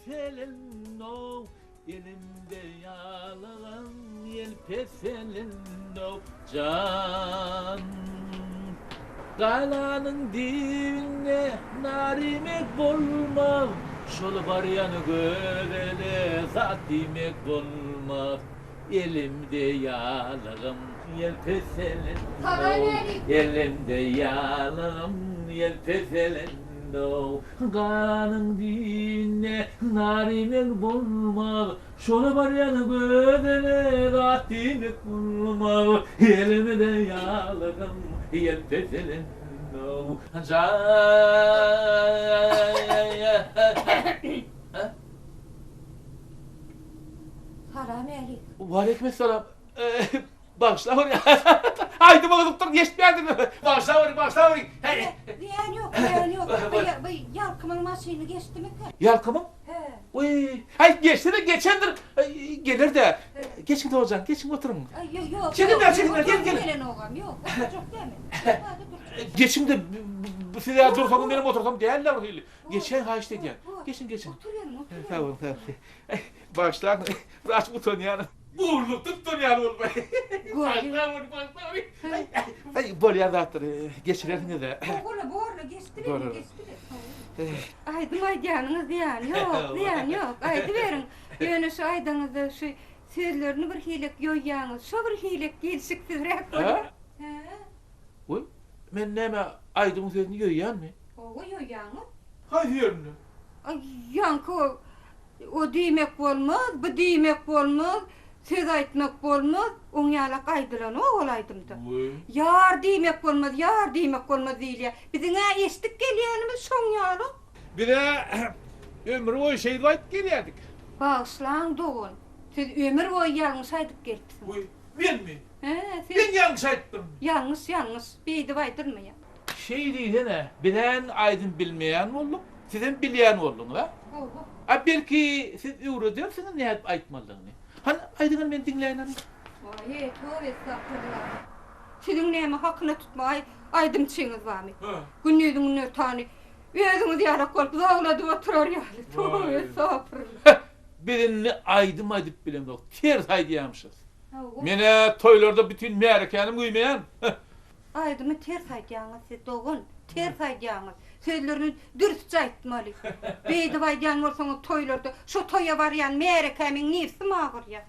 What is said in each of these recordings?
Yelpeselendo elimde yağlanan yelpeselendo can Galanın dibine narimek bolmaz şol baryanı görele zat demek bolmaz elimde yağlağım yelpeselendo elimde yağlağım yelpeselendo Galanın dibine narimek bolmaz şol baryanı görele zat demek bolmaz elimde yağlağım yelpeselendo Selamünaleyküm. Aleykümselam. Bağışla oraya. Haydi bana doktor geçmeyerdin mi? Bağışla oraya. Hey. Diyen yok. Yalkımın masayını geçti mi? Yalkımım? He. Uy. Hay geçti de geçendir. Gelir de. Geçin de hocam. Geçin oturun. Yok. Çekin gel. Gelen oğlum yok. Çok değil mi? Hadi dur. Geçin de size dursam benim otursam değerler öyle. Geçen ha işte diyen. Geçin. Oturuyorum. Tamam. Bağışla. Rahat buton yani. Burnu tuttun yani oğlum. Bağışla. Ay böyle yardattır. Geçirelim de. Borla geçti Doğru. mi? Aydım aydanınız diyen yok. Aydı verin. Yani şu aydanızda şu sözlerini bir hilek yoyyanız. Şu bir hilek gelsiksiz rek koyun. Ha? Uy. Men neme aydımın sözünü yiyen mi? O yoyyanız. Haydi yerini. Yankı o demek olmaz, bu demek olmaz, söz aytmak olmaz, on yalak aydıran o olaydımdı. Uy. Yar demek olmaz değil ya. Bizim estik geliyenimiz son yalak. Bir de ömrü boyu şey ayıp geliyorduk. Bağışlan doğun. Siz ömür boyu yalnız aydık geldiniz. Uy. Ben mi? He, Ben siz yanlış ayıttım. yalnız. Beydi baydırmaya. Şey değil ne? Bilen aydın bilmeyen oldum. Sizin bileyen oldun ha? Oho. Ha belki siz uğru diyorsunuz ne yapıp aytmadığını. Hani aydın ben dinleyen hanım. Vay, tövbe estağfurullah. Sizin neyme hakkını tutma, aydım çiğiniz var mı? Ha. Günlüğün ne tane. Özümüz yarak olup dağladı oturur yani. Vay. Tövbe estağfurullah. Birini aydım aydıp bilem yok. Ters aydıyamışız. Oho. Mene toylarda bütün meğerkenim uymayan. Aydımı ters aydıyanız siz doğun. Ters aydıyanız. Sözlerini dürüstçe aytmalı. Beydi aydıyan olsanız toylarda şu toya var yani meğerekemin nefsi mağır ya.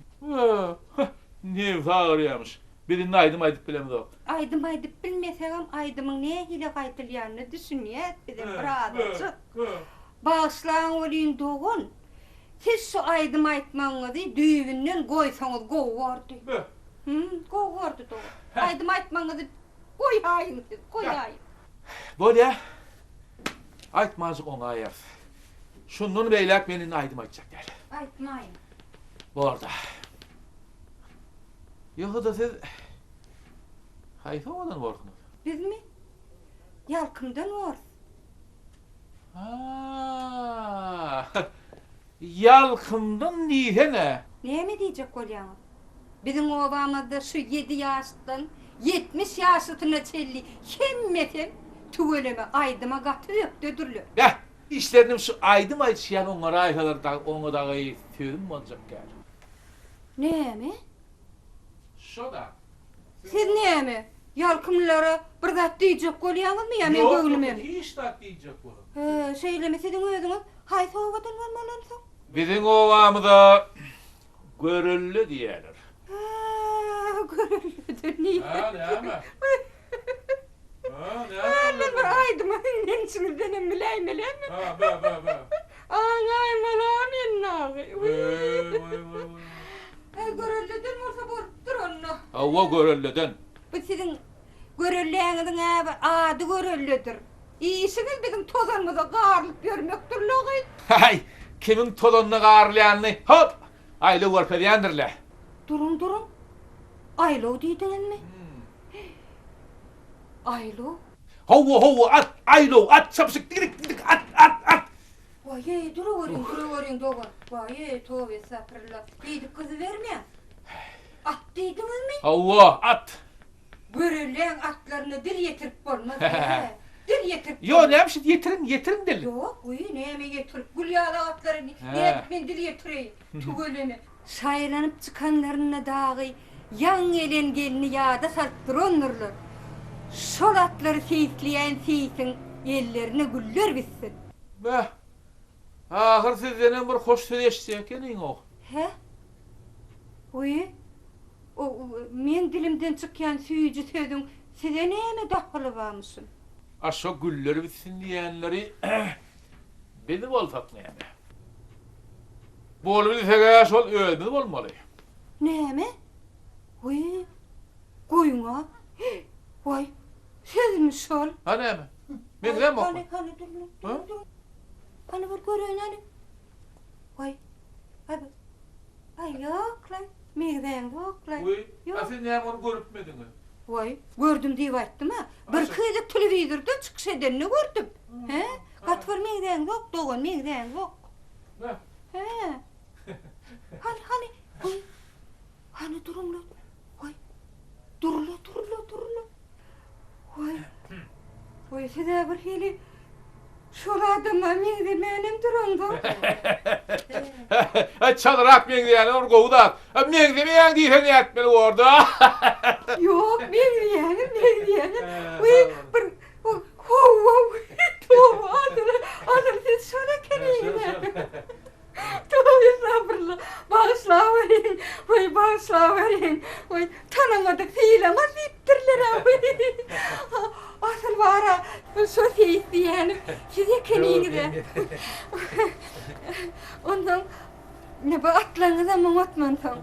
Ne ağıryamış. Birini aydım aydıp bilem yok. Aydım aydıp bilmesem aydımın neye hile kaytılyanını düşünüyet bizim biraderci. Bağışlan olayın doğun. Siz şu aydım aytmanızı düğünden koysanız kovardı. Kovardı doğun. Aydım aytmanızı koyayın siz, koyayın. Böyle aytmazık ona ayar. Şunun beylak benim aydım aytacaklar. Aytmayın. Bu arada. Yoksa da siz hayfa mıdan korkunuz? Biz mi? Yalkımdan var. Yalkımdan niye ne? Neye mi diyecek olyanız? Bizim obamızda şu 7 yaştan 70 yaşına çelli hemmetim tüveleme aydıma katı öptüdürlü. Ya işlerinin şu aydım aytışıyan onlara ayfalar da ona da gayet tüyüm mü olacak yani? Neye mi? Şu da. Siz neye mi? Yalkımlara bir kat diyecek olyanız mı ya men göğlüme mi? Hiç de diyecek bu. Söylemeseydin özünüz hayfa ovadan varmalansa. Bizim ovamıza görüllü diyeler. Görülüdür niye? Ha ne ama? Ha ne Annem var aydıma nensiniz benim bileyim mi? Ha be. Ay malan innağı. Vay. Görülüdür mü olsa bordur onu. Hava görüllüden. Bu sizin görüllüğünüzün adı görüllüdür. İyisiniz bizim tozanımıza qarlıp görmektir loğayın. Hay kimin tolonunu ağırlayanını hop aylı görpediyendirler. Durun. Aylo deydiniz mi? Aylo? Hova at aylo at sapsık dik at. Vay duruverin doğan. Vay tövbe estağfurullah. Deydik kızı vermeyen. At deydiniz mi? Hova at. Görüllüğün atlarını dil yetirip olmaz. Dil yetir. Yo neymiş yetirin deli. Yok, uyu neyme getirip gül yağlı atlarını He. yetmen dil yetireyim. Tügöleni. Saylanıp çıkanlarına dağı yan elen gelini yağda sarttır onurlar. Sol atları seyitleyen seytin ellerine güller bitsin. Beh. Ahir sizden bir hoş söz eşitsek enin o. He? Uyu. Men dilimden çıkan süyücü sözün size neyme dakılı varmışsın? Aşağı güller bitsin diyenleri beni bol tatmayan. Bol bilsek sol ölmedi olmalı. Neyme? Uy, koyuna. Vay, siz mi sol? Ha ne mi? Ben de mi? Hani dur. Hani bir görün hani. Vay, abi. Ay yok lan. Meyden yok lan. Uy, Yok. aslında ne onu görüp mi? Vay, gördüm diye baktım ha. Bir Aşağı. kıyıda televizorda çıkış edenini gördüm. He? Katvar meyden yok, doğan meyden yok. Ne? He. Hani. Uy. Hani durun lan. Vay. Dur la. Vay. Vay size bir hili. Şol adama meyde menim durundu. Çalarak men diyen onu govudak. Men de men diyen ne etmeli orada? Yok meyde Vay. Bir. Hova. Tova. Adını siz şöyle keneyim. Estağfurullah. Bağışla verin. Vay, tanımadık fiilamaz iptirler abi. Asıl var ha, sosiyet diyelim. Size keneyinize. Ondan, ne bu atlarınıza mı atmantam?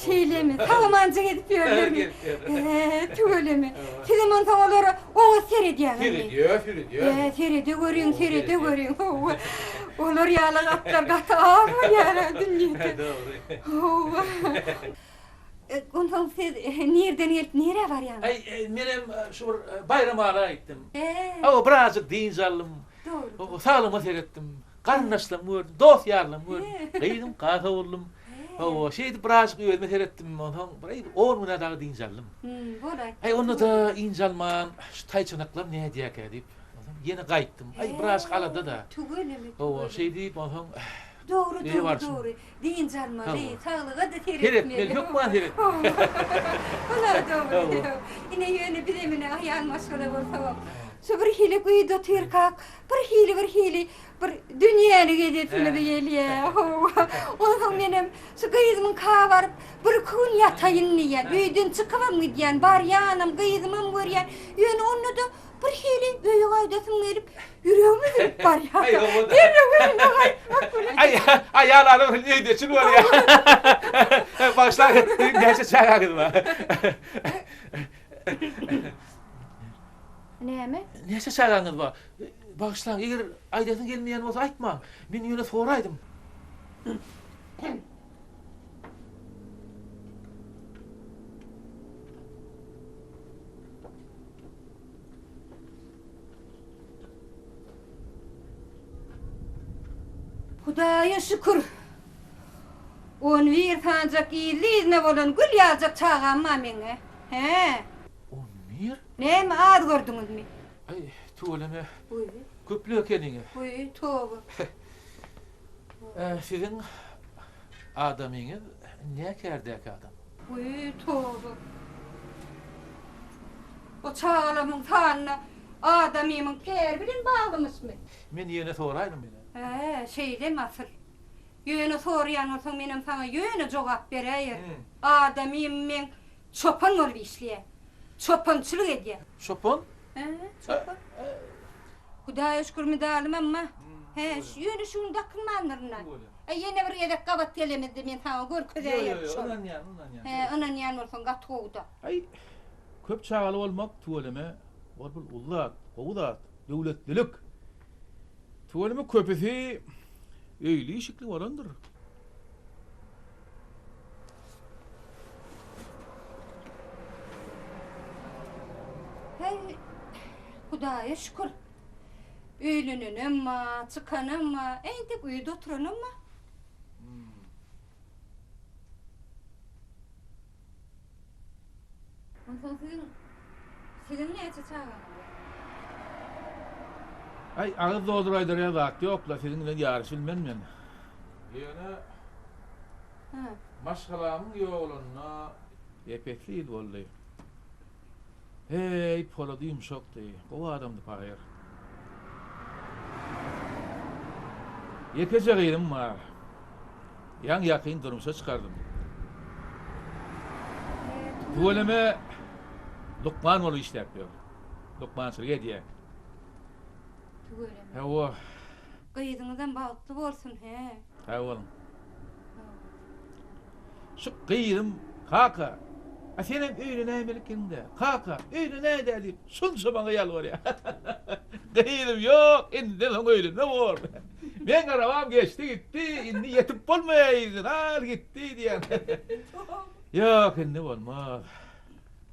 Şeyle mi, Salamancı gidip yerler mi? Tüyle mi? Sizin mantaları ona seyrediyelim mi? Seyrediyor görün. Olur yağlı atlar katı ağırma yağlı dünyada. Ondan siz nereden gelip nereye var yani? Ay benim şu bayram ara gittim. O birazcık dinçalım. Doğru. O sağlığıma seyrettim. Karnaşlam gördüm, dost yarlam gördüm. Kıydım, kasa oldum. O şeydi birazcık ölme seyrettim. Ondan burayı 10 güne daha dinçalım. Bolay. Ay onu da incelman, şu tay çanaklar ne diyek edip. Yine kayıttım. Ay birazcık aladı da. Tügöyle mi? O şey deyip ondan Doğru. Deyince alma, Tamam. sağlığa da seyretmeli, yok mu seyret? Ulan doğru. Yine yönü bir emine ayağın şöyle olsa. Şu bir hili kuyuda tırkak, bir hili, bir dünyanı gezetini de geliyor. Ondan benim şu kıyızımın kağı var, bir kun yatayın niye, büyüdün çıkıvam gidiyen, bar yanım, kıyızımın var yan, yönü onu da bir hili büyük aydasın verip, yürüyor musun bar Ay, yana? o da. Yürüyor Ayağlarım neydi? Şunu var ya. Başlar, gerçi çay akıdı var. Ne mi? Neyse çaylanır var. Başlan, eğer aydasın gelmeyen olsa aytma. Ben yine soraydım. Hudaya şükür. On bir sancak iyiliğine olan gül yağacak çağırma mene. He. On mir? Ne mi ad gördünüz mü? Ay, tuğleme. Uy, Köplüyor kendini. tövbe. Sizin adamınız ne kerdeki adam? Uy, tövbe. O çağlamın tanrı adamımın kerbirin bağlamış mı? Ben yine soraydım beni. Şeyde nasıl? Yönü soruyan olsan benim sana yönü cevap vereyim. Hı. Adamımın çopan ol işliye. Çopançılık ediyor. Şopon? Çopan. Hudaya şükür müdalim ama. Yönü şunu takılmanlarına. Yine bir yedek kavat gelemedi ben sana gör ködeğe yapışım. Ondan yan. Anan yan olsun kat kovda. Ay, köp çağalı olmak tuvaleme, var bir ullat, kovdat, devletlilik. Tuvaleme köpesi öyle şekli varandır. Hudaya şükür. Öğlünün ama, çıkan ama, endik uyudu oturun ama. Ondan sizin ne çağırın? Ay ağız dolduraydır ya zat yokla seninle yarış bilmem men. Yine Ha. maşgalamın yoluna epetliydi vallahi. Hey poladı yumşaktı. O adamdı payır. Yekeceğim var. Yan yakın durumsa çıkardım. Tuvaleme Lokman oğlu işte yapıyor. Lokman Sırge diye. Tuğuleme. He o. Kıyıdığınızdan balıklı bolsun he. He oğlum. Şu kıyırım kaka. A senin öyle ne emelikinde? Kaka öyle ne dedi? Sunsa bana yalvar ya. Kıyırım yok. Indi lan öyle ne var? Ben arabam geçti gitti. Indi yetip olmayaydın. Al gitti diyen. Yok indi olmaz.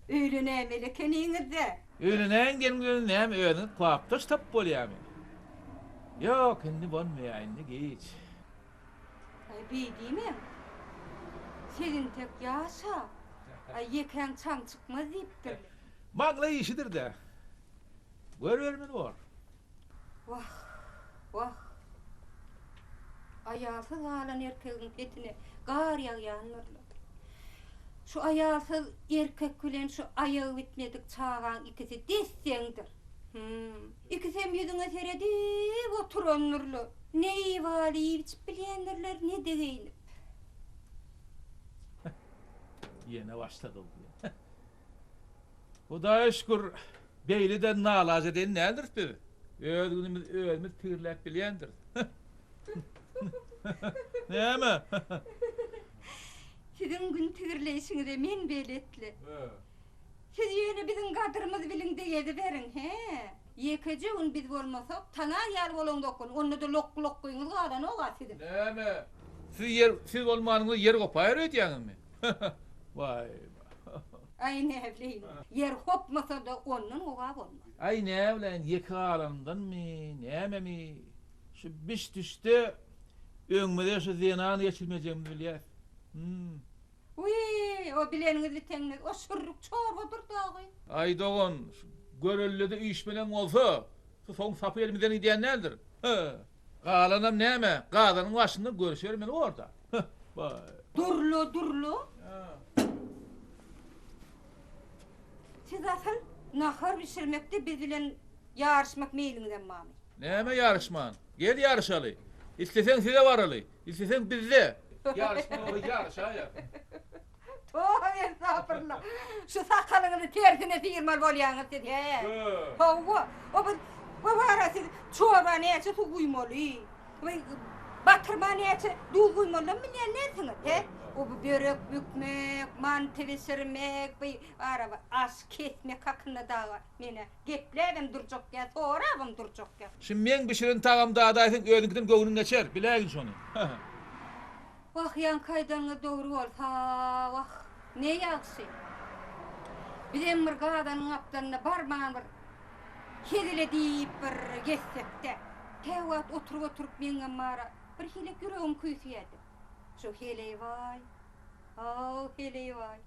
Öyle ne melekeniğinizde. Öyle ne gelin ne hem öyle kuaptaş tap bol yani. Yok indi olmaya indi geç. Ay bildiğim mi? Senin tek yaşa. Ay yeken çan çıkmaz deyiptir. Magla işidir de. Görürmün var. Vah, vah. Ayağsız alan erkeğin petine gar yağyanırlar. Şu ayağsız erkek bilen şu ayağı bitmedik çağan ikisi dessendir. İkisem yüzüne seredip oturanırlar. Ne ivali içip bilenirler ne deyinip. Yine başladı diye. O da şükür Beyli'den nalaz eden nedir bir? Ölümüz tırlak bilendir. Ne mi? Sizin gün tügürleyişinize men beletli. Siz yine bizim kadırımız bilin deyedi verin he. Yekeci gün biz olmasak tanar yer bolon dokun. Onu da lok lok koyunuz qadan o qasidin. Ne mi? Siz olmanınız yer kopayır ödeyeniz mi? Vay. Ay ne evleyin. Yer kopmasa da onun oğa olmaz. Ay ne bilen yeka alandan mı? Ne mi? Şu biş düştü. Öňmede şu zenanı geçirmeyeceğim bilýär. Uy, o bileninizi tengnek, o sürrük çorbadır dağı. Ay doğun, görüllüde iş bilen olsa, şu son sapı elimizden ideyen nedir? Qalanam näme? Qadanın başında görüşür meni orada. Vay. Durlu. Siz asıl nahar pişirmekte biz bilen yarışmak meylingden mami. Näme yarışman? Gel yarışaly. İstesen size varaly. İstesen bizde. Yarışma o yarışa ya. Toğa estağfurullah. Şu sakalını tersine sıyırmal bolýaňyz siz he. Hawa, o bara siz çorba näçe su guýmaly. Batırma näçe dul guýmaly bilýän he? O börek bükmek, mantı pişirmek, araba aş kesmek hakkında da var. Mene geplerim durjak ya, sorabım durjak ya. Şimdi men bişirin tağam da adaýsyň öňüňden göwrüň geçer. Bilägin şonu. Vah yan kaydanlı doğru olsa vah ne yaxşı. Bizim bir gadanyň apdanına barman bir kedile deyip bir geçsekde. Tewat oturup meňe mara bir hile yüreğim küýsýärdi. Şu hile vay. Hile vay.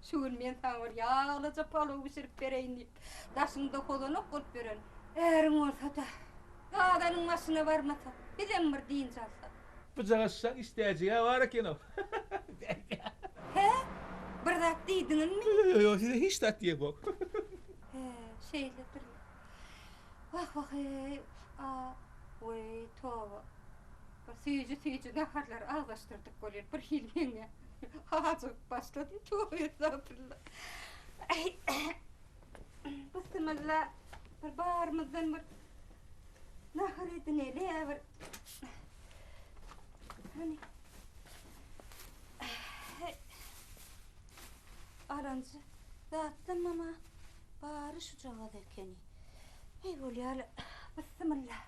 Şuň men taňar ýağlaja palaw pişirip bereýin diýip daşynda kolonyp bolup beren. Äriň bolsa da gadanyň maşyna barmasa bizim bir diýin çalsa. Bıcağışsan isteyeceğe var eken o. He? Bir zat diýdiňizmi? Yok size hiç tat diye bak. He, şeyledir. Vah hey. Oy towa. Süýjü naharlar algaşdyrdyk bolar bir hilmeňe. Hazık başlady towa estağfurullah. Bismillah. Bir barmyzdan bir nahar edineli bir. Hani arancı dağıttım ama bari şu cağa derkeni. Hey bolýar. Bismillah.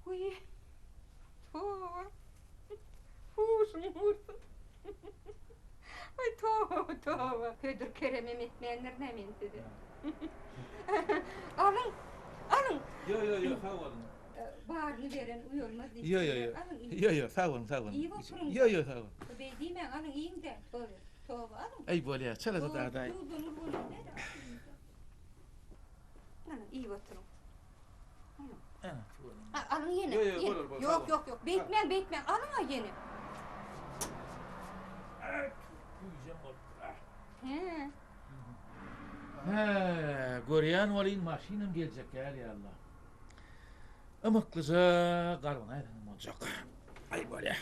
Uy. Towa. Huşum vursun. Ay towa. Ködür keremem etmeyenler ne men dedi. Alın. Yo sağ olun. Bağırını veren uyulmaz. Yo sağ olun. İyi oturun. Yo sağ olun. Bey değil mi? Alın iyiyim de. Böyle. Tovar. Ay böyle çalasa da aday. Ana iyi oturun. Evet. Alın yine. Yok, yine. olur, olur, Yok al. yok yok. Bekmen. Alın ha yine. He. He, görýän bolyn maşinam geljek gel ya Allah. Amyklyza garwan aýdanam boljak. Ay böyle.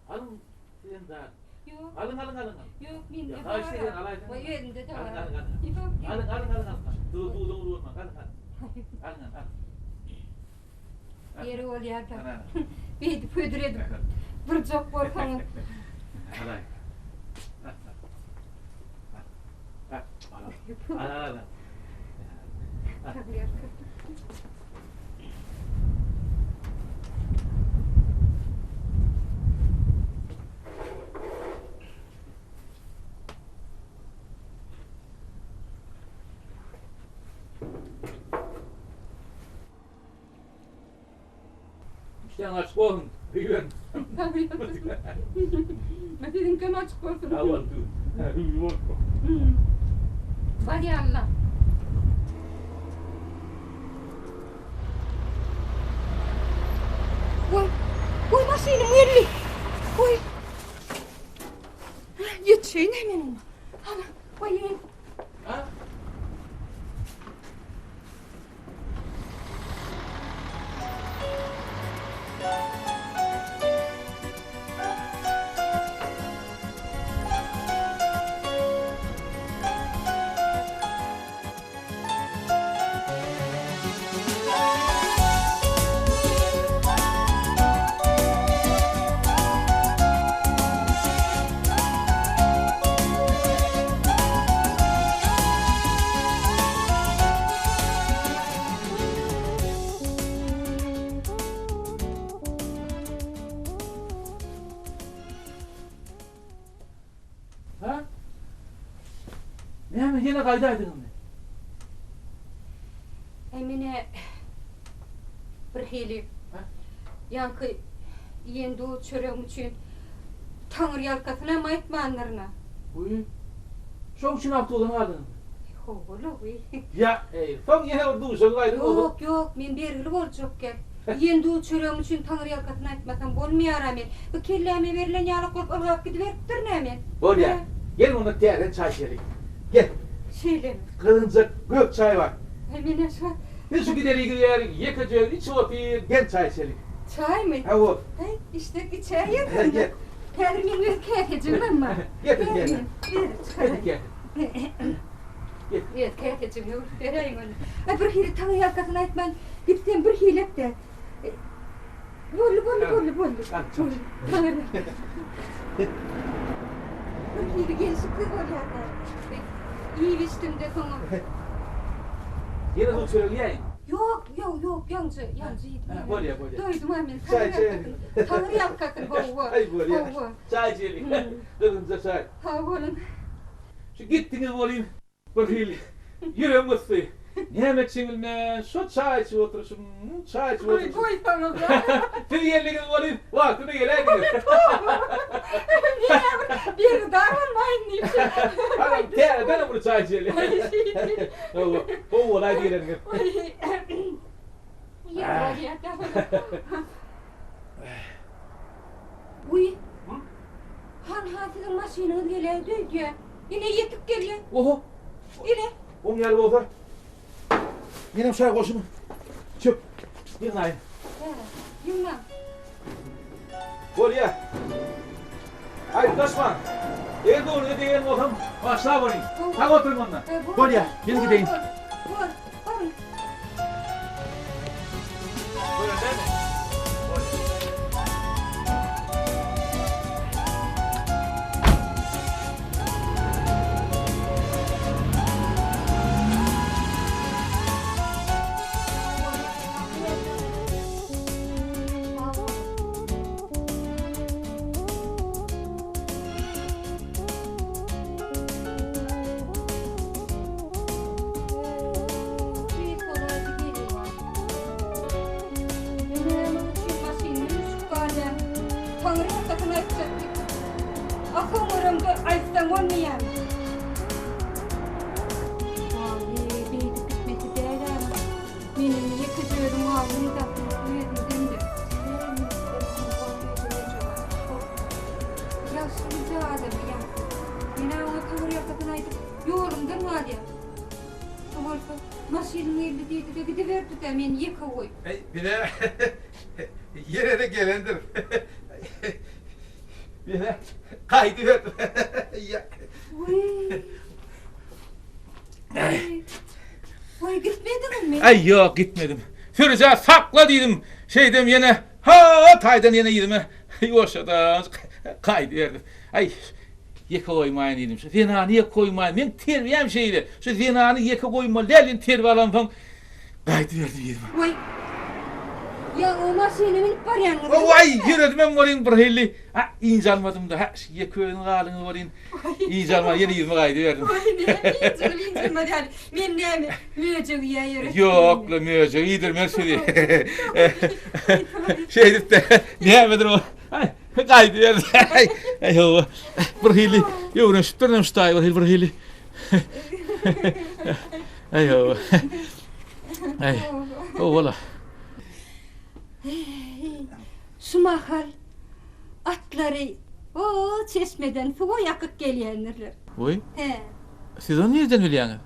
Alın, sen de. Yok. Alın. Yok min Ya, de kaç lira alaydın? Vay yerinde de var. Alın. Alın. Alın. Yeri ol ya da. Ana. Beydi pödüredim. Bir çok korkanım. Alay. Alın. İşten açık olun. Güven. Metin kim açık olsun? Aval tu. Var ya Allah. Koy maşini yerli. Koy. Yetişeyim hemen ona. Ana koyayım. Ha? Ha? Ne hemen yine kaydaydın mı? Emine bir hili. Ha? Yankı yendi o çörem için Tanrı yalkasına mı etmanlarına? Buyur. Şok için hafta olanı aldın. Oğlu uy. Ya, son yine orada uşak kaydın oldu. Yok men berili bolacak gel. Yendi o çörem için Tanrı yalkasına etmasam bolmaýar men. Bu kelleme berilen ýaly korup algap gidiberipdir nämen? Bol ya. Gel onu terden çay içelim. Gel. Şeýle. Kırınca gök çay var. Emine şu Bir su gideri gider, yıkacağız, iç otur, gel çay içelim. çay mı? Ha o. Hey, işte içeriye Gel, döndü. gel. Termin bir kekecim ama. Getir, gel. Hadi gel. Evet, kekecim yok. Vereyim onu. Ay bir hile tanı yalkasına etmen. Gitsen bir hile de. Bollu. Al, çay. Tanrı. Bir hile gençlik kız ol ya. İyi biçtim de sonra. Yine su çöreği yiyeyim. Yok, yancı yedim. Ha, bol ya. Doydum hemen. Çay, Tanrı yalkasın. Ay bol ya. Çay içelim. Kırınca çay. Ha bolun. Şu gittiniz olayım. Bakayım. Yüreğim ısıtı. Nimet çingilmen, şu çay içi oturuşum, çay içi oturuşum. Koy sana da. Siz yerliğiniz olayım, vaktini geleydiniz. Bir daha olmayın için. Hanım, ben bunu çay içelim. O olay diyelim. Ya, uy. Han maşinası geleydi diye. Yine yetip geliyor. Oho, Yine. on yer olsa. Yine çay koşumu. Çöp. Bir nayın. Yungan. Bol ya. Haydi kaçma. Evde onu diyelim oğlum. Başla bunu. Tam oturun onunla. Bol ya. Gel gideyim. Buyurun Buyurun değil mi? bolsa maşynyň elde diýdi de gidiverdi de men ýeke goý. Bile yere de gelendir. Bile kaydı verdim. Uy. Uy gitmedin mi? Ay yok gitmedim. Firuz'a sakla dedim. Şeydim yine ha taydan yine yedim. Yoşadan kaydı verdim. Ay yeke koymayın dedim. Şu zinanı yeke koymayın. Men terbiyem şeydi. Şu zinanı yeke koyma. Lelin terbiye alan falan. Kaydı verdim yedim. Uy. Ya o maşyny minip barýan. Vay yürüdüm varayım bir helli. Ha injalmadım da ha yeköyün galyny varayım. İnjalma yeni yüzüme kaydı verdim. Men näme möjegi ýa Yok la möjegi iyidir mesele. Şey dip de nämedir o? Ay kaydı verdim. Ay o bir helli. Ýöwren şutlarnam şutay bir helli. Ay o. Ay. O wala. Şu mahal atlary o çeşmeden suwa ýakyp gelýänler. Oy. He. Siz onu nereden bilýäňiz?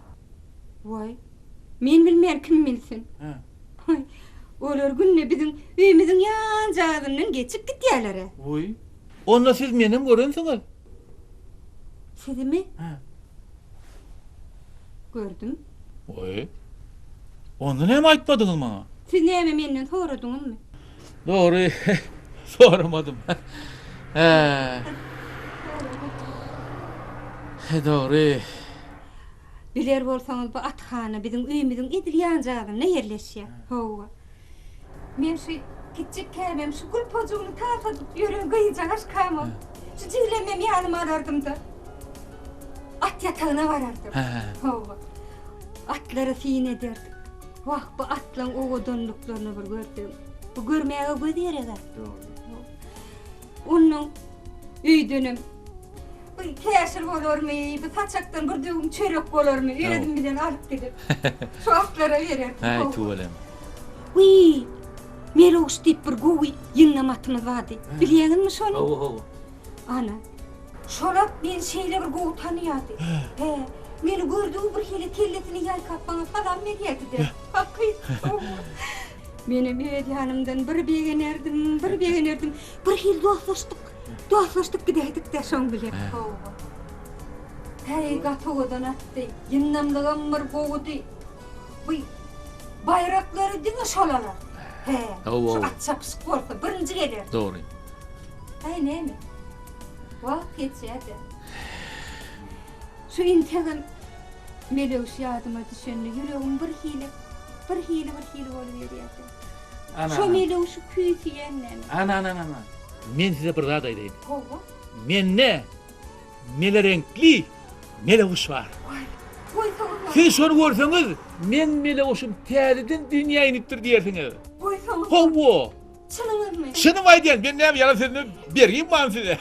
Vay. Men bilmeýän kim bilsin. Ha. Olar günne bizim üýümiziň ýan-jagyndan geçip gitýärler. Oy. Onda siz menim görensiňiz. Sizimi Ha. gördüm. Oy. Onda näme aýtmadyňyz maňa? Siz näme menden soradyňyzmy? Doğru. Sormadım. Doğru. Biler bolsaňyz bu athana bizim üýümiziň edil ýan-jagynda ýerleşýär. Howa. Men şu kiçik kämem şu gül pojugyny taýsadyp ýören gyýjaş kamam. Şu jilemem ýanyma alardım da. At ýatagyna barardım. Howa. Atlary fin ederdim. Wah bu atlaň ogodonluklaryny bir gördüm. Bu görmäge göz ýerege. Onuň üýdenim. Bu käşir bolarmy, bu saçakdan bir düğüm çörek bolarmy, ýeredim bilen alyp gidip. Şu atlara bererdim. Ay tuvalem. Uy, Meloş diýip bir gowy ýygnamatymy bardy. Bilýäňizmi şonu? Oh. Ana. Şolap men şeýle bir gowy tanýardy. He. Meni gördüğü bir hili kelletini ýaýkap baňa salam berýärdi de. Hakyt. Menim ýanymdan bir begenerdim. Bir hil dostlaşdyk gidädik de şoň bilen. Hey gatogadan atdy. Ýynnamdagam bir gowdy. Bu bayraklary diňe şolalar. He. Şu atçap sporta birinji geler. Doğru. Hey näme? Wagt geçýärdi. Şu integin Meloş ýadyma düşenli ýüregim bir hili bolup ýerýärdi. Şu Meloşy küýtýänlen. Ana. Men size bir zat aýdaýyn. Howa. Menne melerenkli Meloş var. Oy soňra. Siz şonu görseňiz, men Meloşum täzeden dünýä inipdir diýersiňiz. Oy soňra. Howa. Çynyňyzmy? Şunu aýdýan, men näme ýalan sözünü berýin man size.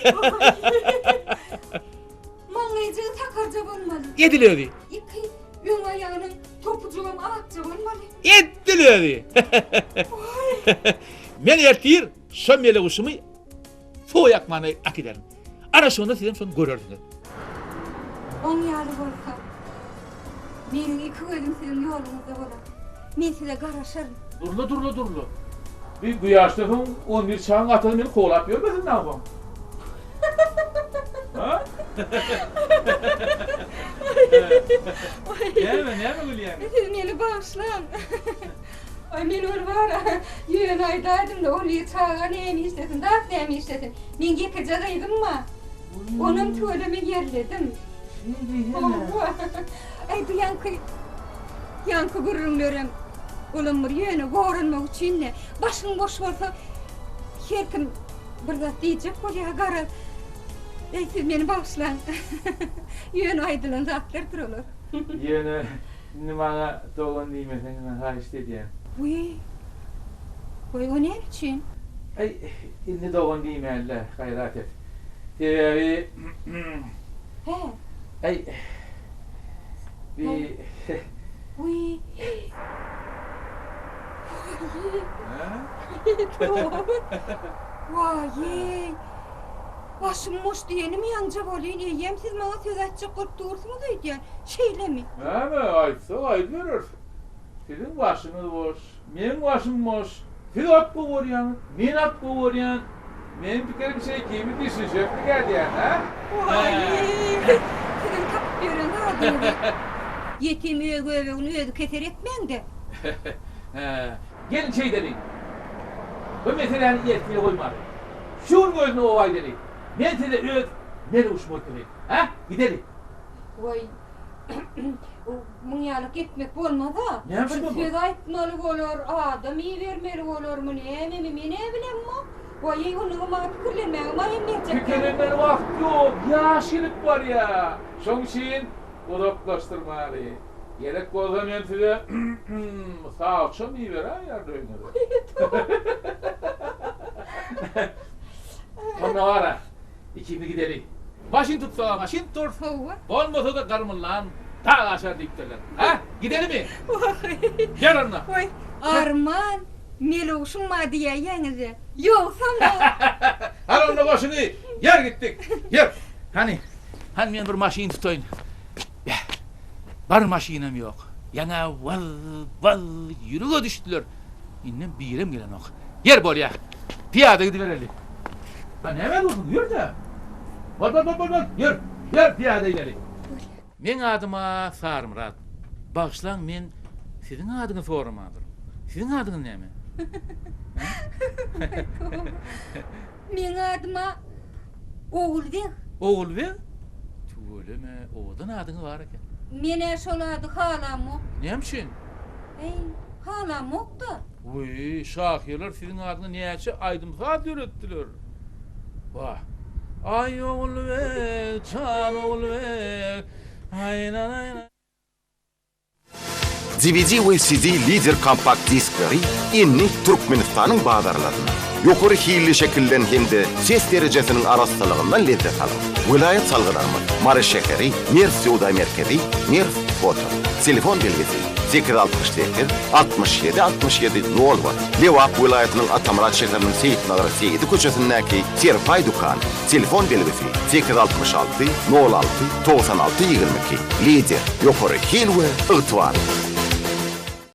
Maňyjy takarja bolmaly. Edileri. Iki öň aýagyny topucugam atja bolmaly. Edileri. Men ýertir, şu Meloşumy soýak many akiderim. Ana şonu sizem şonu görersiňiz. Oň ýaly bolsa. Meniň iki gözüm sizin ýolunuzda bolar. Men size garaşarym. Durlu. Bir guýaşdygyň 11 çaň atyny meni koglap ýörmesin näme? Ha? Näme bilýän? Siz meni bağışlan. Ay men ol bara. Ýön aýdaýdym da ol ýetaga näme işlesin, dat näme işlesin. Men gekece gaýdymma. Onum tölemi ýerledim. Ay bu yankı gurrunlarım. Olamur ýöne gorunmak üçin ne? Başyň boş bolsa her kim bir zat diýjek bolýar gara. Ey siz meni bağışlan. Ýöne aýdylan zatlar duralar. Ýöne nimaga dogan diýmesiň men haýyş edýän. Uy. Oy o ne üçin? Ay, indi dogan diýmänler, gaýrat et. Tebi He. ay. Bi Uy. ha? Vay. Başım moş diyenim yanca bolýan eýem siz maňa söz açyk gorup durursunuz öýdýän. Şeýlemi? Näme aýtsa aýdyp berer. Sizin başyňyz boş, men başym boş. Siz at bolýan, men at bolýan. Men pikirim kimi düşünjekmi gelýän, ha? Sizin tap beren adamdy. Yetim öwegini özü keser etmeňdi. Gelin şey dedik. Bu meseleni yetkiye koymadı. Şuun gözüne ovay dedik. Men size öz, nere uçmak dedik. Ha? Gidelim. Vay. Munyalık etmek bolmada. Ne yapayım bu? Söz aýtmaly bolar, adam iyi vermeli bolarmy, näme mene bilemmi? Vay, onu maňa pikirlenmäge maýamyjak. Fikirlenmene vakt yok. Yaşylyk var ya. Şoň için uzaklaştırmaly. Gerek bolsa men size saatçam iyi ver ha ýardymyňy. Onda ara. İkimiz gidelim. Başın tutsa başın tur. Olmasa da karmınlan. Ta aşağı diktirler. Ha? Gidelim mi? Gel anna. Vay, Arman, meluşum ma diýýäňiz. Ýoksa Al onda başını. Yer gittik. Yer. Hani men bir maşin tutayım. Bar maşinam yok. Yana val yürüge düştüler. İnnem birim gelen ok. Yer bolýa. Piyada gidiverelim. Ha näme durdun? Yür de. Bak. Yür. Yür piyada ileri. Men adıma Sarmyrat. Bağışlaň men sizin adyňyzy soramadyr. Sizin adyňyz näme? men adyma Oğulbek. Oğulbek? Tüweleme, oğdan adyňy bar eken. Mene şol ady halamok. Nämişin? Halamok da. Uy, şahyrlar sizin adyňy näçe aýdymsa döretdiler. Wah. Ay Oğulbek, çal Oğulbek. Ayna. DVD ve CD lider kompakt diskleri inni Türkmenistanyň bazarlaryna. Ýokary hilli şekilden hemde ses derejesiniň arastalygyndan lezzet alın. Vilayet salgylarmy, Maraş şeheri, Merv Suda merkezi, Merv foto. Telefon belgisi 868 67 67 0 var. Lewap vilayatynyň Atamrat şeheriniň Seyitnagara Seyidi köçesindäki Serpay dukan. Telefon belgisi 866 06 96 22. Lider, ýokary hil we ygtybar.